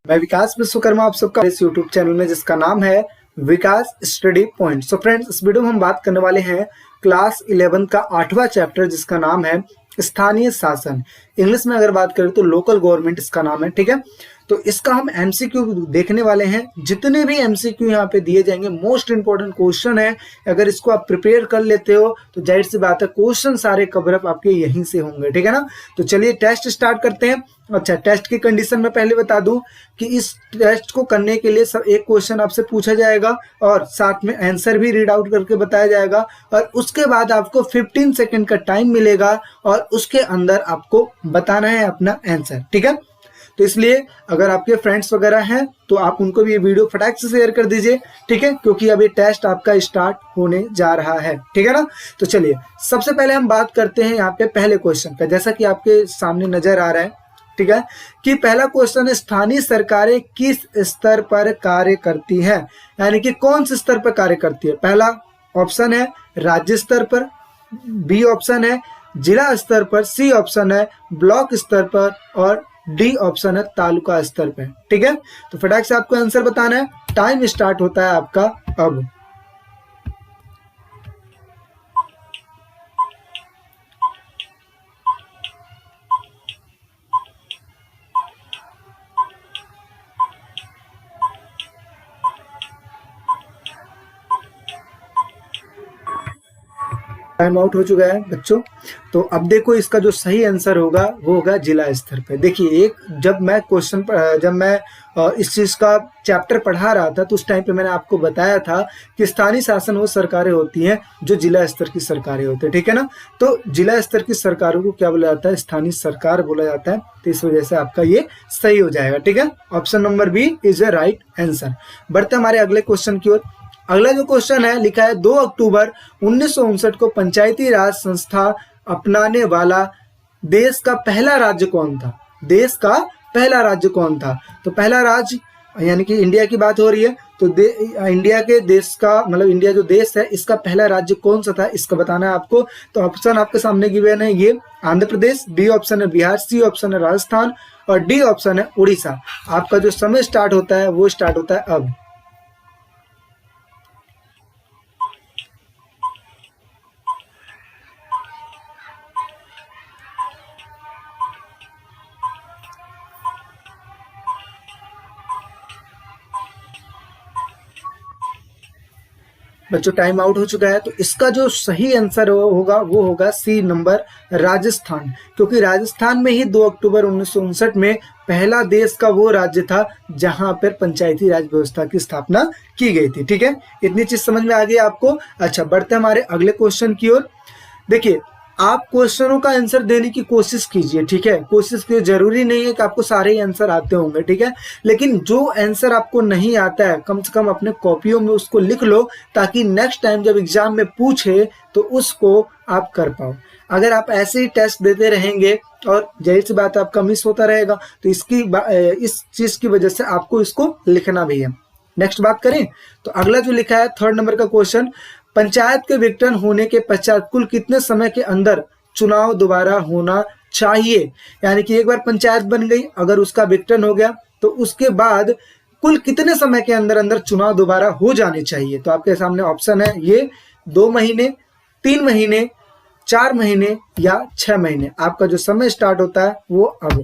मैं विकास विश्वकर्मा आप सबका इस यूट्यूब चैनल में जिसका नाम है विकास स्टडी पॉइंट। सो फ्रेंड्स, इस वीडियो में हम बात करने वाले हैं क्लास 11 का 8वां चैप्टर जिसका नाम है स्थानीय शासन। इंग्लिश में अगर बात करें तो लोकल गवर्नमेंट इसका नाम है। ठीक है, तो इसका हम एमसीक्यू देखने वाले हैं। जितने भी एमसीक्यू यहाँ पे दिए जाएंगे मोस्ट इंपॉर्टेंट क्वेश्चन है। अगर इसको आप प्रिपेयर कर लेते हो तो जाहिर सी बात है क्वेश्चन सारे कवर अप आपके यहीं से होंगे। ठीक है ना, तो चलिए टेस्ट स्टार्ट करते हैं। अच्छा, टेस्ट की कंडीशन में पहले बता दूं कि इस टेस्ट को करने के लिए सब एक क्वेश्चन आपसे पूछा जाएगा और साथ में आंसर भी रीड आउट करके बताया जाएगा और उसके बाद आपको 15 सेकंड का टाइम मिलेगा और उसके अंदर आपको बताना है अपना आंसर। ठीक है, तो इसलिए अगर आपके फ्रेंड्स वगैरह हैं तो आप उनको भी ये वीडियो फटाक से शेयर कर दीजिए। ठीक है, क्योंकि अब ये टेस्ट आपका स्टार्ट होने जा रहा है। ठीक है ना, तो चलिए सबसे पहले हम बात करते हैं यहाँ पे पहले क्वेश्चन का, जैसा कि आपके सामने नजर आ रहा है। ठीक है, कि पहला क्वेश्चन है स्थानीय सरकारें किस स्तर पर कार्य करती हैं, यानी कि कौन से स्तर पर कार्य करती है। पहला ऑप्शन है राज्य स्तर पर, बी ऑप्शन है जिला स्तर पर, सी ऑप्शन है ब्लॉक स्तर पर और डी ऑप्शन है तालुका स्तर पर। ठीक है, तो फटाक से आपको आंसर बताना है। टाइम स्टार्ट होता है आपका अब। टाइम आउट हो चुका है बच्चों। तो अब देखो इसका जो सही आंसर होगा वो होगा जिला स्तर पे। देखिए जब मैं इस चीज का चैप्टर पढ़ा रहा था तो उस टाइम पे मैंने आपको बताया था कि स्थानीय शासन वो सरकारें होती हैं जो जिला स्तर की सरकारें होती है। ठीक है ना, तो जिला स्तर की सरकारों को क्या बोला जाता है, स्थानीय सरकार बोला जाता है। तो इस वजह से आपका ये सही हो जाएगा। ठीक है, option number B is a right answer. बढ़ते हमारे अगले क्वेश्चन की ओर। अगला जो क्वेश्चन है लिखा है 2 अक्टूबर 1959 को पंचायती राज संस्था अपनाने वाला देश का पहला राज्य कौन था। देश का पहला राज्य कौन था, तो पहला राज्य यानी कि इंडिया की बात हो रही है तो इंडिया के देश का मतलब इंडिया जो देश है इसका पहला राज्य कौन सा था इसका बताना है आपको। तो ऑप्शन आपके सामने गिवन है ये आंध्र प्रदेश, बी ऑप्शन है बिहार, सी ऑप्शन है राजस्थान और डी ऑप्शन है उड़ीसा। आपका जो समय स्टार्ट होता है वो स्टार्ट होता है अब। बच्चों टाइम आउट हो चुका है, तो इसका जो सही आंसर होगा वो होगा सी नंबर राजस्थान, क्योंकि राजस्थान में ही 2 अक्टूबर 1959 में पहला देश का वो राज्य था जहां पर पंचायती राज व्यवस्था की स्थापना की गई थी। ठीक है, इतनी चीज समझ में आ गई आपको। अच्छा, बढ़ते हमारे अगले क्वेश्चन की ओर। देखिए आप क्वेश्चनों का आंसर देने की कोशिश कीजिए। ठीक है, कोशिश कीजिए, जरूरी नहीं है कि आपको सारे ही आंसर आते होंगे। ठीक है, लेकिन जो आंसर आपको नहीं आता है कम से कम अपने कॉपियों में उसको लिख लो ताकि नेक्स्ट टाइम जब एग्जाम में पूछे तो उसको आप कर पाओ। अगर आप ऐसे ही टेस्ट देते रहेंगे और जाहिर सी बात आपका मिस होता रहेगा तो इस चीज की वजह से आपको इसको लिखना भी है। नेक्स्ट बात करें तो अगला जो लिखा है 3rd नंबर का क्वेश्चन, पंचायत के विघटन होने के पश्चात कुल कितने समय के अंदर चुनाव दोबारा होना चाहिए। यानी कि एक बार पंचायत बन गई, अगर उसका विघटन हो गया तो उसके बाद कुल कितने समय के अंदर अंदर चुनाव दोबारा हो जाने चाहिए। तो आपके सामने ऑप्शन है ये 2 महीने, 3 महीने, 4 महीने या 6 महीने। आपका जो समय स्टार्ट होता है वो अब।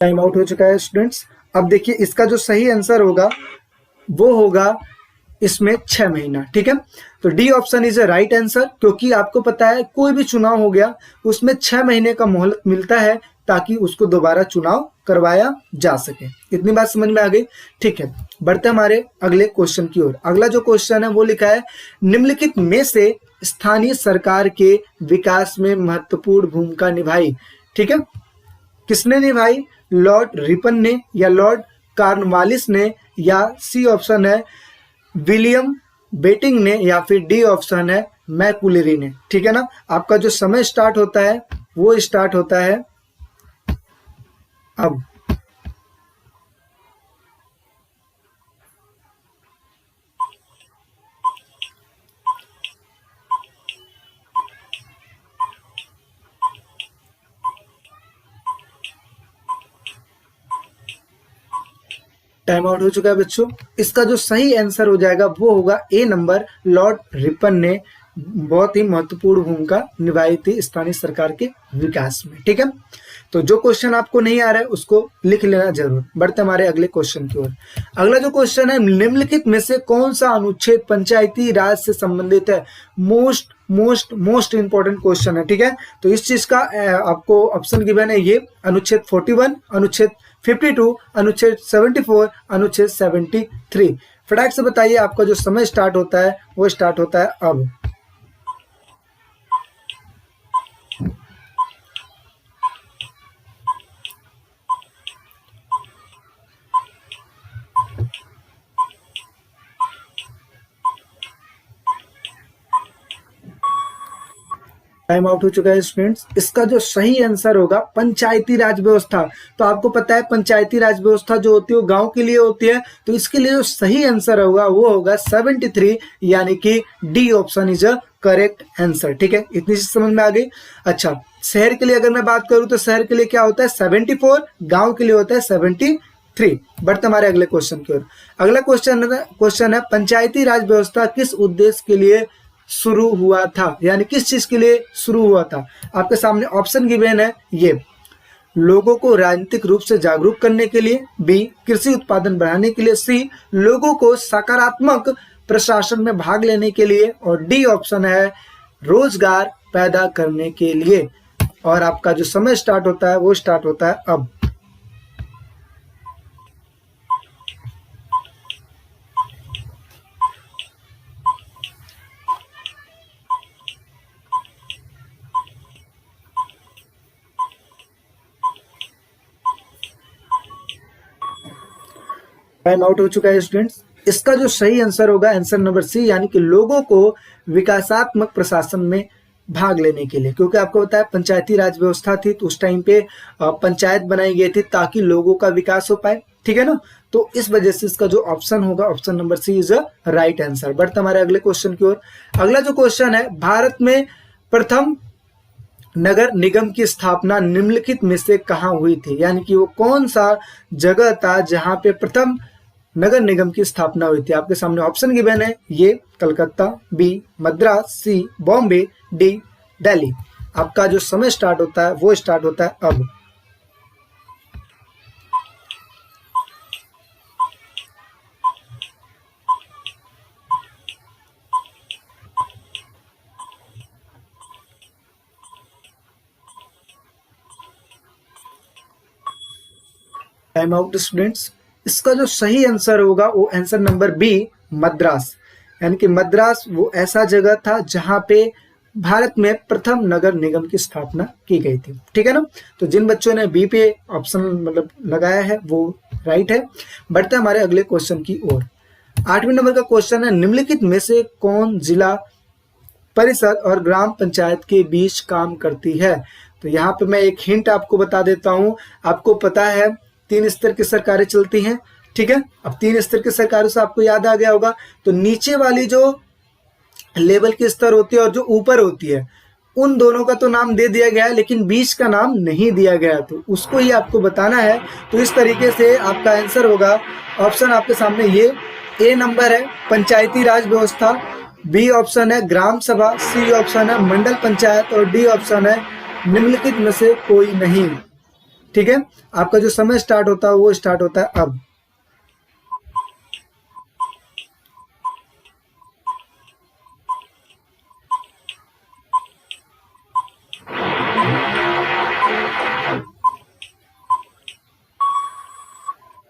टाइम आउट हो चुका है स्टूडेंट्स। अब देखिए इसका जो सही आंसर होगा वो होगा इसमें 6 महीना। ठीक है, तो D option is a right answer, क्योंकि आपको पता है कोई भी चुनाव हो गया उसमें 6 महीने का मोहलत मिलता है ताकि उसको दोबारा चुनाव करवाया जा सके। इतनी बात समझ में आ गई। ठीक है, बढ़ते हमारे अगले क्वेश्चन की ओर। अगला जो क्वेश्चन है वो लिखा है निम्नलिखित में से स्थानीय सरकार के विकास में महत्वपूर्ण भूमिका निभाई। ठीक है, किसने निभाई, लॉर्ड रिपन ने या लॉर्ड कॉर्नवालिस ने या सी ऑप्शन है विलियम बेटिंग ने या फिर डी ऑप्शन है मैकुलरी ने। ठीक है ना, आपका जो समय स्टार्ट होता है वो स्टार्ट होता है अब। टाइम आउट हो चुका है बच्चों। इसका जो सही आंसर हो जाएगा वो होगा ए नंबर, लॉर्ड रिपन ने बहुत ही महत्वपूर्ण भूमिका निभाई थी स्थानीय सरकार के विकास में। ठीक है, तो जो क्वेश्चन आपको नहीं आ रहा है उसको लिख लेना जरूर। बढ़ते हमारे अगले क्वेश्चन की ओर। अगला जो क्वेश्चन है, निम्नलिखित में से कौन सा अनुच्छेद पंचायती राज से संबंधित है? मोस्ट इंपॉर्टेंट क्वेश्चन है। ठीक है, तो इस चीज का आपको ऑप्शन गिवन है, ये अनुच्छेद 41, अनुच्छेद 52, अनुच्छेद 74, अनुच्छेद 73। फटाक से बताइए, आपका जो समय स्टार्ट होता है वो स्टार्ट होता है अब। टाइम आउट हो चुका है स्टूडेंट्स। इसका जो सही आंसर होगा पंचायती राज व्यवस्था। तो आपको पता है पंचायती राज व्यवस्था जो होती है वो गांव के लिए होती है, तो इसके लिए जो सही आंसर होगा वो होगा 73, यानी कि D option is a correct answer. ठीक है, इतनी चीज समझ में आ गई। अच्छा, शहर के लिए अगर मैं बात करूं तो शहर के लिए क्या होता है 74, गांव के लिए होता है 73। बढ़ते हमारे अगले क्वेश्चन की ओर। अगला क्वेश्चन है पंचायती राज व्यवस्था किस उद्देश्य के लिए शुरू हुआ था, यानी किस चीज के लिए शुरू हुआ था? आपके सामने ऑप्शन गिवन है, ये लोगों को राजनीतिक रूप से जागरूक करने के लिए, बी कृषि उत्पादन बढ़ाने के लिए, सी लोगों को सकारात्मक प्रशासन में भाग लेने के लिए, और डी ऑप्शन है रोजगार पैदा करने के लिए। और आपका जो समय स्टार्ट होता है वो स्टार्ट होता है अब। टाइम आउट हो चुका है स्टूडेंट्स। इसका जो सही आंसर होगा आंसर नंबर सी, यानी कि लोगों को विकासात्मक प्रशासन में भाग लेने के लिए। क्योंकि आपको पता है पंचायती राज व्यवस्था थी तो उस टाइम पे पंचायत बनाई गई थी ताकि लोगों का विकास हो पाए। ठीक है ना, तो इस वजह से इसका जो ऑप्शन होगा option number C is a right answer. बढ़ते हमारे अगले क्वेश्चन की ओर। अगला जो क्वेश्चन है, भारत में प्रथम नगर निगम की स्थापना निम्नलिखित में से कहाँ हुई थी, यानी कि वो कौन सा जगह था जहां पे प्रथम नगर निगम की स्थापना हुई थी? आपके सामने ऑप्शन गिवन है, ये कलकत्ता, बी मद्रास, सी बॉम्बे, डी दिल्ली। आपका जो समय स्टार्ट होता है वो स्टार्ट होता है अब। Time out students. इसका जो सही आंसर होगा वो आंसर नंबर बी मद्रास, यानी कि मद्रास वो ऐसा जगह था जहां पे भारत में प्रथम नगर निगम की स्थापना की गई थी। ठीक है ना, तो जिन बच्चों ने बी पे ऑप्शन मतलब लगाया है वो राइट है। बढ़ते हमारे अगले क्वेश्चन की ओर। 8वें नंबर का क्वेश्चन है, निम्नलिखित में से कौन जिला परिषद और ग्राम पंचायत के बीच काम करती है? तो यहाँ पे मैं एक हिंट आपको बता देता हूँ। आपको पता है 3 स्तर की सरकारें चलती हैं। ठीक है, अब 3 स्तर की सरकारों से आपको याद आ गया होगा, तो नीचे वाली जो लेवल की स्तर होती है और जो ऊपर होती है उन दोनों का तो नाम दे दिया गया है, लेकिन बीच का नाम नहीं दिया गया, तो उसको ही आपको बताना है। तो इस तरीके से आपका आंसर होगा, ऑप्शन आपके सामने ये ए नंबर है पंचायती राज व्यवस्था, बी ऑप्शन है ग्राम सभा, सी ऑप्शन है मंडल पंचायत, और डी ऑप्शन है निम्नलिखित में से कोई नहीं। ठीक है, आपका जो समय स्टार्ट होता है वो स्टार्ट होता है अब।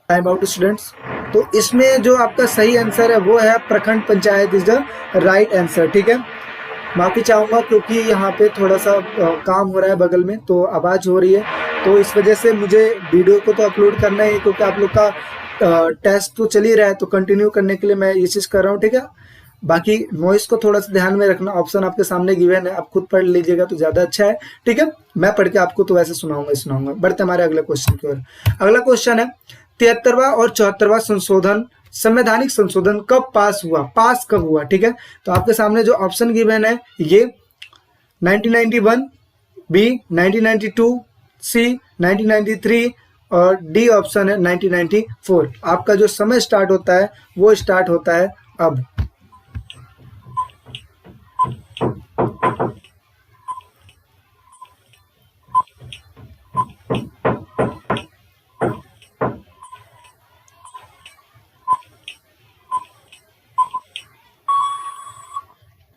Time out students. तो इसमें जो आपका सही आंसर है वो है प्रखंड panchayat is the right answer. ठीक है, माफी चाहूंगा क्योंकि यहाँ पे थोड़ा सा काम हो रहा है बगल में, तो आवाज हो रही है, तो इस वजह से मुझे वीडियो को तो अपलोड करना ही, क्योंकि आप लोग का टेस्ट तो चल ही रहा है, तो कंटिन्यू करने के लिए मैं ये चीज कर रहा हूँ। ठीक है, बाकी नॉइस को थोड़ा सा ध्यान में रखना, ऑप्शन आपके सामने गिवन है, आप खुद पढ़ लीजिएगा तो ज्यादा अच्छा है। ठीक है, मैं पढ़ के आपको तो वैसे सुनाऊंगा। बढ़ते हमारे अगले क्वेश्चन की ओर। अगला क्वेश्चन है, 73वां और 74वां संशोधन संवैधानिक संशोधन कब पास हुआ, पास कब हुआ? ठीक है, तो आपके सामने जो ऑप्शन गिवन है ये 1991, बी 1992, सी 1993, और डी ऑप्शन है 1994। आपका जो समय स्टार्ट होता है वो स्टार्ट होता है अब।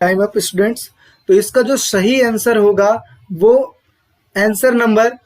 Time up students. तो इसका जो सही आंसर होगा वो आंसर नंबर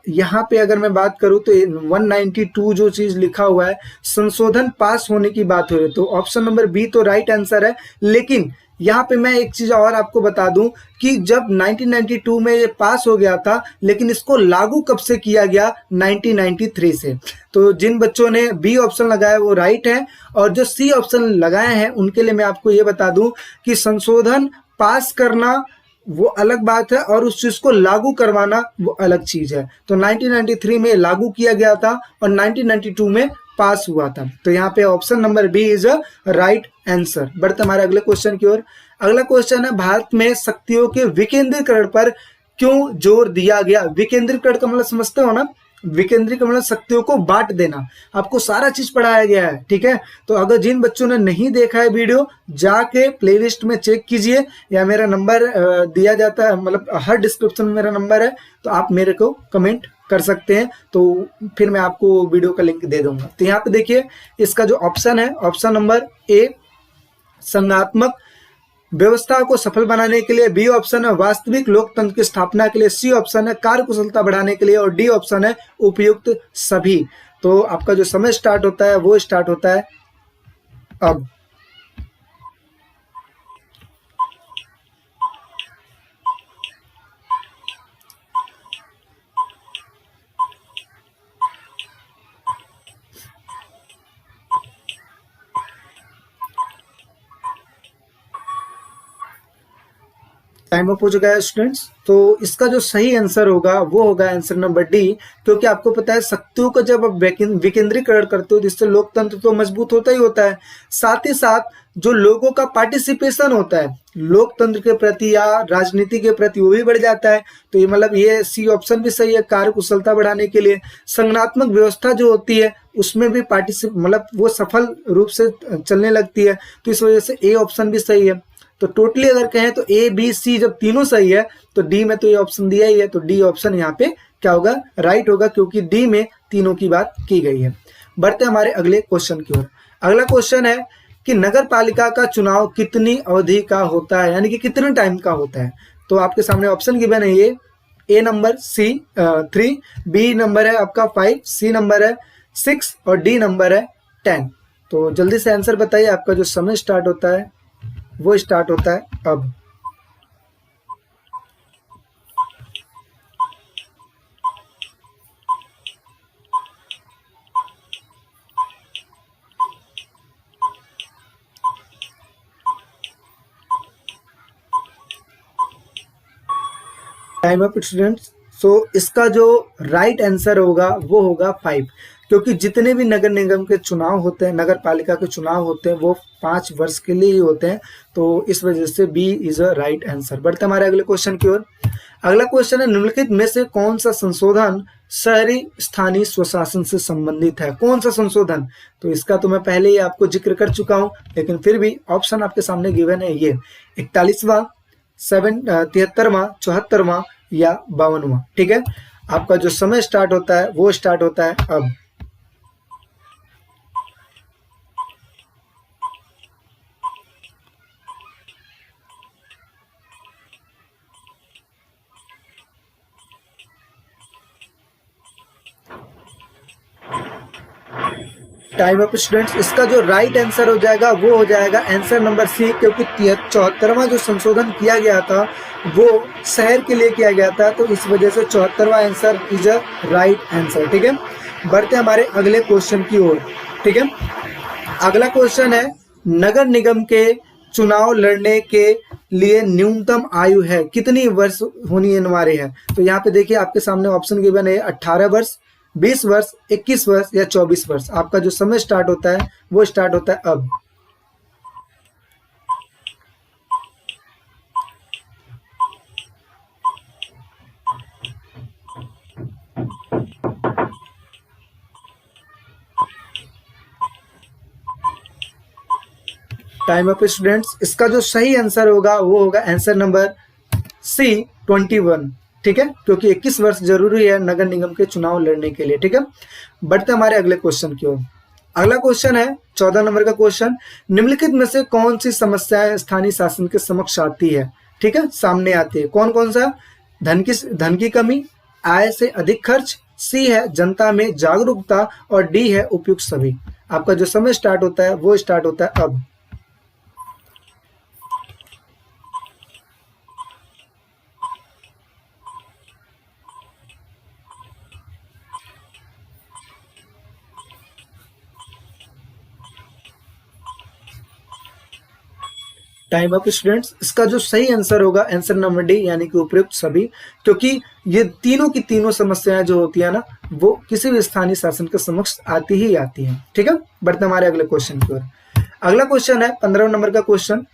यहाँ पे अगर मैं बात करूँ तो 192 जो चीज लिखा हुआ है संशोधन पास होने की बात हो रही है, तो ऑप्शन नंबर बी तो राइट आंसर है। लेकिन यहाँ पे मैं एक चीज और आपको बता दूं कि जब 1992 में ये पास हो गया था, लेकिन इसको लागू कब से किया गया, 1993 से। तो जिन बच्चों ने बी ऑप्शन लगाया वो राइट है, और जो सी ऑप्शन लगाए हैं उनके लिए मैं आपको ये बता दूं कि संशोधन पास करना वो अलग बात है और उस चीज को लागू करवाना वो अलग चीज है। तो 1993 में लागू किया गया था और 1992 में पास हुआ था। तो यहाँ पे option number B is a right answer. बढ़ते हमारे अगले क्वेश्चन की ओर। अगला क्वेश्चन है, भारत में शक्तियों के विकेंद्रीकरण पर क्यों जोर दिया गया। विकेंद्रीकरण का मतलब समझते हो ना, विकेंद्रीकरण मतलब शक्तियों को बांट देना। आपको सारा चीज पढ़ाया गया है, ठीक है। तो अगर जिन बच्चों ने नहीं देखा है वीडियो, जाके प्लेलिस्ट में चेक कीजिए, या मेरा नंबर दिया जाता है, मतलब हर डिस्क्रिप्शन में मेरा नंबर है, तो आप मेरे को कमेंट कर सकते हैं, तो फिर मैं आपको वीडियो का लिंक दे दूंगा। तो यहाँ पे देखिए इसका जो ऑप्शन है, ऑप्शन नंबर ए संघात्मक व्यवस्था को सफल बनाने के लिए, बी ऑप्शन है वास्तविक लोकतंत्र की स्थापना के लिए, सी ऑप्शन है कार्यकुशलता बढ़ाने के लिए, और डी ऑप्शन है उपयुक्त सभी। तो आपका जो समय स्टार्ट होता है वो स्टार्ट होता है अब। टाइम अप हो चुका है स्टूडेंट्स। तो इसका जो सही आंसर होगा वो होगा आंसर नंबर डी, क्योंकि आपको पता है शक्तियों का जब आप विकेंद्रीकरण करते हो जिससे लोकतंत्र तो मजबूत होता ही होता है, साथ ही साथ जो लोगों का पार्टिसिपेशन होता है लोकतंत्र के प्रति या राजनीति के प्रति वो भी बढ़ जाता है। तो ये मतलब ये सी ऑप्शन भी सही है, कार्यकुशलता बढ़ाने के लिए। संगठनात्मक व्यवस्था जो होती है उसमें भी पार्टिसिप मतलब वो सफल रूप से चलने लगती है, तो इस वजह से ए ऑप्शन भी सही है। तो टोटली अगर कहें तो ए बी सी जब तीनों सही है तो डी में तो ये ऑप्शन दिया ही है, तो डी ऑप्शन यहाँ पे क्या होगा, राइट होगा, क्योंकि डी में तीनों की बात की गई है। बढ़ते हमारे अगले क्वेश्चन की ओर। अगला क्वेश्चन है कि नगर पालिका का चुनाव कितनी अवधि का होता है, यानी कि कितने टाइम का होता है। तो आपके सामने ऑप्शन गिवन है, ये ए नंबर सी 3, बी नंबर है आपका 5, सी नंबर है 6 और डी नंबर है 10। तो जल्दी से आंसर बताइए। आपका जो समय स्टार्ट होता है वो स्टार्ट होता है अब। Time up students. सो इसका जो राइट आंसर होगा वो होगा 5, क्योंकि जितने भी नगर निगम के चुनाव होते हैं, नगर पालिका के चुनाव होते हैं, वो 5 वर्ष के लिए ही होते हैं। तो इस वजह से B is a right answer. बढ़ते हमारे अगले क्वेश्चन की ओर। अगला क्वेश्चन है, निम्नलिखित में से कौन सा संशोधन शहरी स्थानीय स्वशासन से संबंधित है। कौन सा संशोधन, तो इसका तो मैं पहले ही आपको जिक्र कर चुका हूं, लेकिन फिर भी ऑप्शन आपके सामने गिवन है, ये 41वां 73वां 74वां या 52वां। ठीक है, आपका जो समय स्टार्ट होता है वो स्टार्ट होता है अब। Time up students. इसका जो राइट आंसर हो जाएगा वो हो जाएगा आंसर नंबर सी, क्योंकि 74वां जो संशोधन किया गया था वो शहर के लिए किया गया था, तो इस वजह से 74वां answer is a right answer. ठीक है, बढ़ते हमारे अगले क्वेश्चन की ओर। ठीक है, अगला क्वेश्चन है, नगर निगम के चुनाव लड़ने के लिए न्यूनतम आयु है कितनी वर्ष होनी अनिवार्य है। तो यहाँ पे देखिए आपके सामने ऑप्शन गिवन है 18 वर्ष, 20 वर्ष, 21 वर्ष या 24 वर्ष। आपका जो समय स्टार्ट होता है वो स्टार्ट होता है अब। Time up students. इसका जो सही आंसर होगा वो होगा आंसर नंबर सी 21। ठीक है, क्योंकि 21 वर्ष जरूरी है नगर निगम के चुनाव लड़ने के लिए। ठीक है, बढ़ते हमारे अगले क्वेश्चन की ओर। अगला क्वेश्चन है 14 नंबर का क्वेश्चन। निम्नलिखित में से कौन सी समस्याएं स्थानीय शासन के समक्ष आती है? ठीक है, सामने आती है। कौन कौन सा? धन की कमी, आय से अधिक खर्च, सी है जनता में जागरूकता, और डी है उपयुक्त सभी। आपका जो समय स्टार्ट होता है वो स्टार्ट होता है अब। Time up students. इसका जो सही आंसर होगा आंसर नंबर डी, यानी कि उपयुक्त सभी। क्योंकि ये तीनों की तीनों समस्याएं जो होती है ना, वो किसी भी स्थानीय शासन के समक्ष आती ही आती हैं। ठीक है, बढ़ते हमारे अगले क्वेश्चन की ओर। अगला क्वेश्चन है 15 नंबर का क्वेश्चन।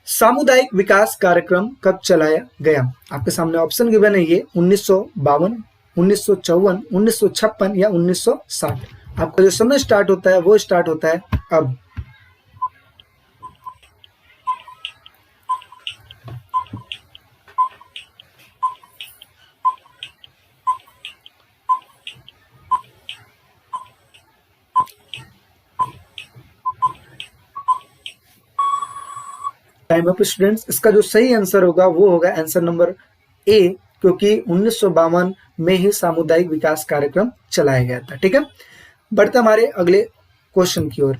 सामुदायिक विकास कार्यक्रम कब चलाया गया? आपके सामने ऑप्शन गिवन है ये 1952, 1954, 1956 या 1960। आपका जो समय स्टार्ट होता है वो स्टार्ट होता है अब। Time up students. इसका जो सही आंसर होगा वो होगा आंसर नंबर ए, क्योंकि 1952 में ही सामुदायिक विकास कार्यक्रम चलाया गया था। ठीक है, बढ़ते हमारे अगले क्वेश्चन की ओर।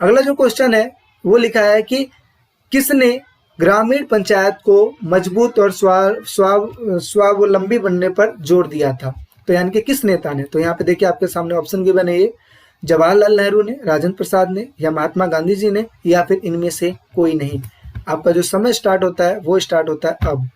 अगला जो क्वेश्चन है वो लिखा है कि किसने ग्रामीण पंचायत को मजबूत और स्वावलंबी बनने पर जोर दिया था? तो यानी कि किस नेता ने? तो यहाँ पे देखिए आपके सामने ऑप्शन गिवन है ये जवाहरलाल नेहरू ने, राजेंद्र प्रसाद ने, या महात्मा गांधी जी ने, या फिर इनमें से कोई नहीं। आपका जो समय स्टार्ट होता है वो स्टार्ट होता है अब।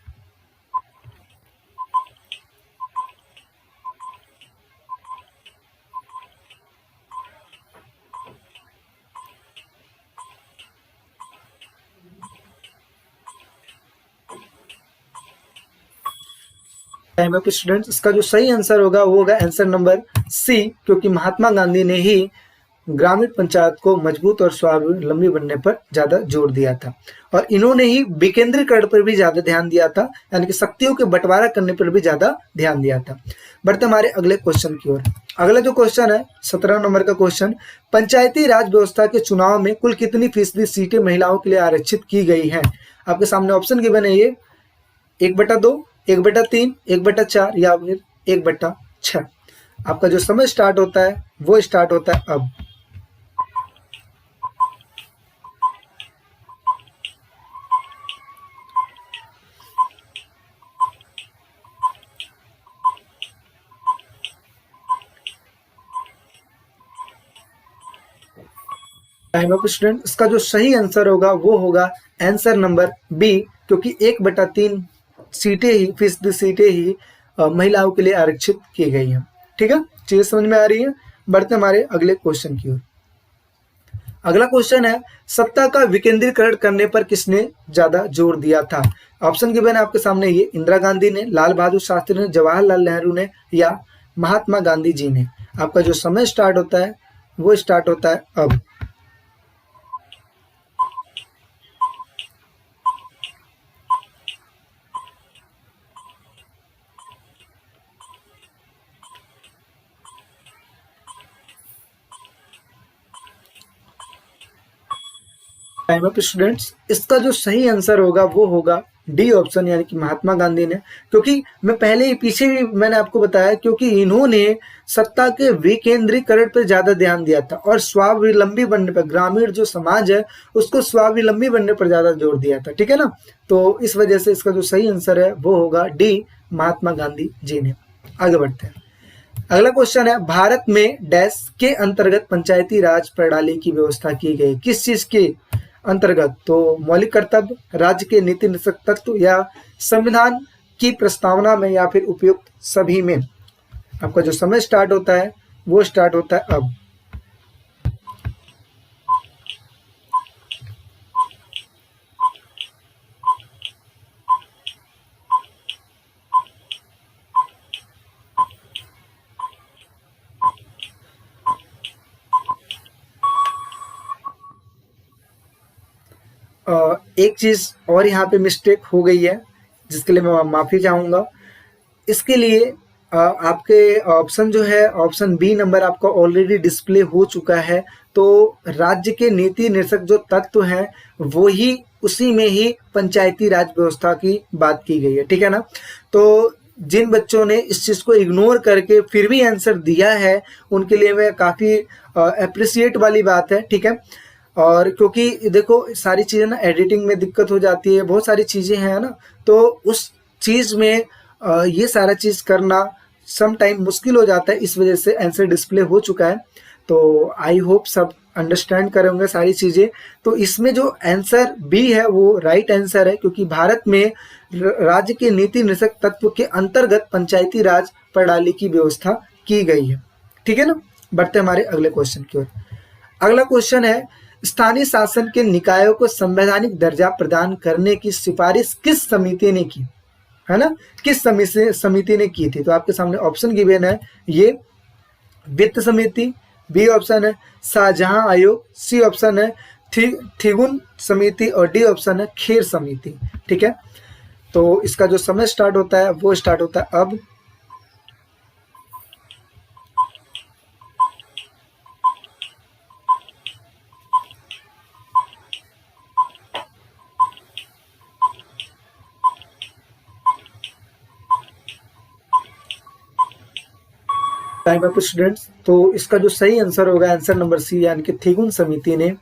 Time up students. इसका जो सही आंसर होगा वो होगा आंसर नंबर सी, क्योंकि महात्मा गांधी ने ही ग्रामीण पंचायत को मजबूत और स्वावलंबी बनने पर ज्यादा जोर दिया था। और इन्होंने ही विकेंद्रीकरण पर भी ज्यादा ध्यान दिया था, यानी कि शक्तियों के बंटवारा करने पर भी ज्यादा ध्यान दिया था। बढ़ते हमारे अगले क्वेश्चन की ओर। अगला जो क्वेश्चन है 17 नंबर का क्वेश्चन। पंचायती राज व्यवस्था के चुनाव में कुल कितनी फीसदी सीटें महिलाओं के लिए आरक्षित की गई है? आपके सामने ऑप्शन गिवन है ये 1/2, 1/3, 1/4 या फिर 1/6। आपका जो समय स्टार्ट होता है वो स्टार्ट होता है अब। Time of student. इसका जो सही आंसर होगा वो होगा आंसर नंबर बी, क्योंकि 1/3 सीटें ही फीसदी सीटें ही महिलाओं के लिए आरक्षित की गई हैं। ठीक है, चीजें समझ में आ रही है। बढ़ते हमारे अगले क्वेश्चन की ओर। अगला क्वेश्चन है सत्ता का विकेंद्रीकरण करने पर किसने ज्यादा जोर दिया था? ऑप्शन गिवन है आपके सामने ये इंदिरा गांधी ने, लाल बहादुर शास्त्री ने, जवाहरलाल नेहरू ने, या महात्मा गांधी जी ने। आपका जो समय स्टार्ट होता है वो स्टार्ट होता है अब। Time up students. इसका जो सही आंसर होगा वो होगा डी ऑप्शन, यानी कि महात्मा गांधी ने। क्योंकि मैं पहले ही पीछे भी मैंने आपको बताया, क्योंकि इन्होंने सत्ता के विकेंद्रीकरण पर ज्यादा ध्यान दिया था और स्वावलंबी बनने पर, ग्रामीण जो समाज है उसको स्वावलंबी बनने पर ज्यादा जोर दिया था। ठीक है ना, तो इस वजह से इसका जो सही आंसर है वो होगा डी, महात्मा गांधी जी ने। आगे बढ़ते हैं। अगला क्वेश्चन है भारत में डैश के अंतर्गत पंचायती राज प्रणाली की व्यवस्था की गई? किस चीज के अंतर्गत? तो मौलिक कर्तव्य, राज्य के नीति निषेध तत्व, या संविधान की प्रस्तावना में, या फिर उपयुक्त सभी में। आपका जो समय स्टार्ट होता है वो स्टार्ट होता है अब। एक चीज़ और यहाँ पे मिस्टेक हो गई है जिसके लिए मैं माफ़ी चाहूँगा। इसके लिए आपके ऑप्शन जो है, ऑप्शन बी नंबर आपका ऑलरेडी डिस्प्ले हो चुका है। तो राज्य के नीति निर्देशक जो तत्व हैं वो ही, उसी में ही पंचायती राज व्यवस्था की बात की गई है, ठीक है ना। तो जिन बच्चों ने इस चीज़ को इग्नोर करके फिर भी आंसर दिया है उनके लिए मैं काफ़ी अप्रिसिएट वाली बात है, ठीक है। और क्योंकि देखो सारी चीज़ें ना एडिटिंग में दिक्कत हो जाती है, बहुत सारी चीज़ें हैं ना, तो उस चीज़ में ये सारा चीज़ करना सम टाइम मुश्किल हो जाता है, इस वजह से आंसर डिस्प्ले हो चुका है। तो आई होप सब अंडरस्टैंड करेंगे सारी चीज़ें। तो इसमें जो आंसर बी है वो राइट आंसर है, क्योंकि भारत में राज्य के नीति निर्देशक तत्व के अंतर्गत पंचायती राज प्रणाली की व्यवस्था की गई है, ठीक है ना। बढ़ते हमारे अगले क्वेश्चन की ओर। अगला क्वेश्चन है, स्थानीय शासन के निकायों को संवैधानिक दर्जा प्रदान करने की सिफारिश किस समिति ने की, है ना, किस समिति ने की थी। तो आपके सामने ऑप्शन गिवन है, ये वित्त समिति, बी ऑप्शन है शाहजहां आयोग, सी ऑप्शन है थिगुन समिति और डी ऑप्शन है खेर समिति, ठीक है। तो इसका जो समय स्टार्ट होता है वो स्टार्ट होता है अब। Time up students. तो इसका जो सही आंसर होगा आंसर नंबर सी, यानी कि थिगुन समिति ने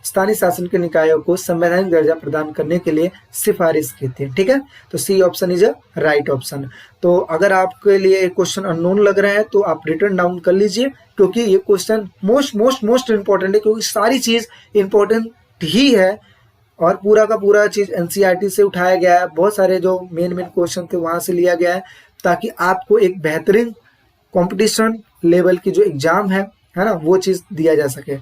स्थानीय शासन के निकायों को संवैधानिक दर्जा प्रदान करने के लिए सिफारिश की थी, ठीक है। तो C option is a right option. तो अगर आपके लिए क्वेश्चन अननोन लग रहा है तो आप रिटर्न डाउन कर लीजिए, क्योंकि ये क्वेश्चन मोस्ट इंपॉर्टेंट है, क्योंकि सारी चीज इंपॉर्टेंट ही है और पूरा का पूरा चीज एनसीईआरटी से उठाया गया है। बहुत सारे जो मेन क्वेश्चन थे वहां से लिया गया है, ताकि आपको एक बेहतरीन कंपटीशन लेवल की जो एग्जाम है ना, वो चीज दिया जा सके।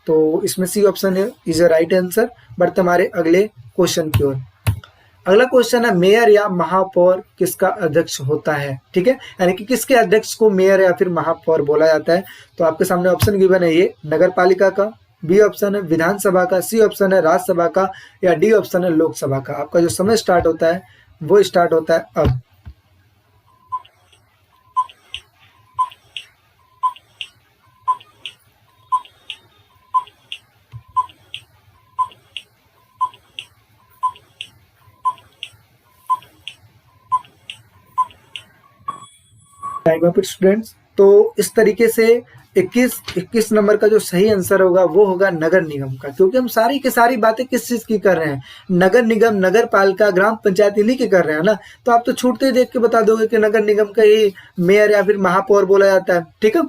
तो इसमें सी ऑप्शन है इज अ राइट आंसर। बढ़ते हमारे अगले क्वेश्चन की ओर। अगला क्वेश्चन है, मेयर या महापौर किसका अध्यक्ष होता है, ठीक है, यानी कि किसके अध्यक्ष को मेयर या फिर महापौर बोला जाता है। तो आपके सामने ऑप्शन गिवन है, ये नगर पालिका का, बी ऑप्शन है विधानसभा का, सी ऑप्शन है राज्यसभा का, या डी ऑप्शन है लोकसभा का। आपका जो समय स्टार्ट होता है वो स्टार्ट होता है अब। Time up students. तो इस तरीके से 21 नंबर का जो सही आंसर होगा वो होगा नगर निगम का, क्योंकि हम सारी की सारी बातें किस चीज की कर रहे हैं, नगर निगम, नगर पालिका, ग्राम पंचायत इन्हीं की कर रहे हैं ना। तो आप तो छूटते ही देख के बता दोगे कि नगर निगम का ही मेयर या फिर महापौर बोला जाता है, ठीक है।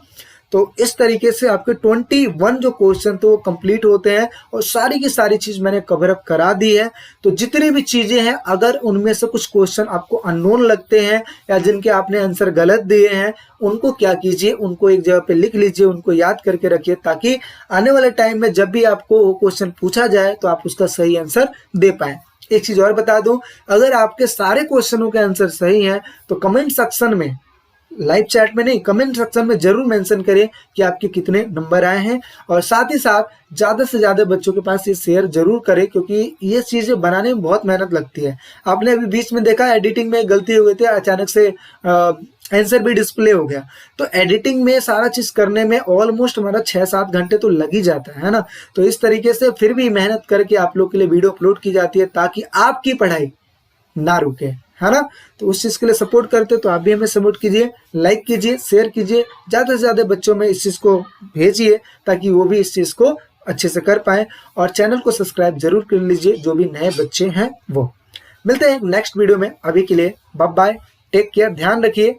तो इस तरीके से आपके 21 जो क्वेश्चन थे वो कंप्लीट होते हैं और सारी की सारी चीज मैंने कवर अप करा दी है। तो जितनी भी चीजें हैं, अगर उनमें से कुछ क्वेश्चन आपको अननोन लगते हैं या जिनके आपने आंसर गलत दिए हैं, उनको क्या कीजिए, उनको एक जगह पे लिख लीजिए, उनको याद करके रखिए, ताकि आने वाले टाइम में जब भी आपको वो क्वेश्चन पूछा जाए तो आप उसका सही आंसर दे पाए। एक चीज और बता दूं, अगर आपके सारे क्वेश्चनों के आंसर सही हैं तो कमेंट सेक्शन में, लाइव चैट में नहीं, कमेंट सेक्शन में जरूर मेंशन करें कि आपके कितने नंबर आए हैं। और साथ ही साथ ज़्यादा से ज़्यादा बच्चों के पास ये शेयर जरूर करें, क्योंकि ये चीज़ें बनाने में बहुत मेहनत लगती है। आपने अभी बीच में देखा एडिटिंग में गलती हो गई थी, अचानक से आंसर भी डिस्प्ले हो गया। तो एडिटिंग में सारा चीज करने में ऑलमोस्ट हमारा 6-7 घंटे तो लग ही जाता है ना। तो इस तरीके से फिर भी मेहनत करके आप लोग के लिए वीडियो अपलोड की जाती है, ताकि आपकी पढ़ाई ना रुके, है ना। तो उस चीज के लिए सपोर्ट करते तो आप भी हमें सपोर्ट कीजिए, लाइक कीजिए, शेयर कीजिए, ज्यादा से ज्यादा बच्चों में इस चीज को भेजिए, ताकि वो भी इस चीज को अच्छे से कर पाए। और चैनल को सब्सक्राइब जरूर कर लीजिए जो भी नए बच्चे हैं वो। मिलते हैं नेक्स्ट वीडियो में, अभी के लिए बाय बाय, टेक केयर, ध्यान रखिए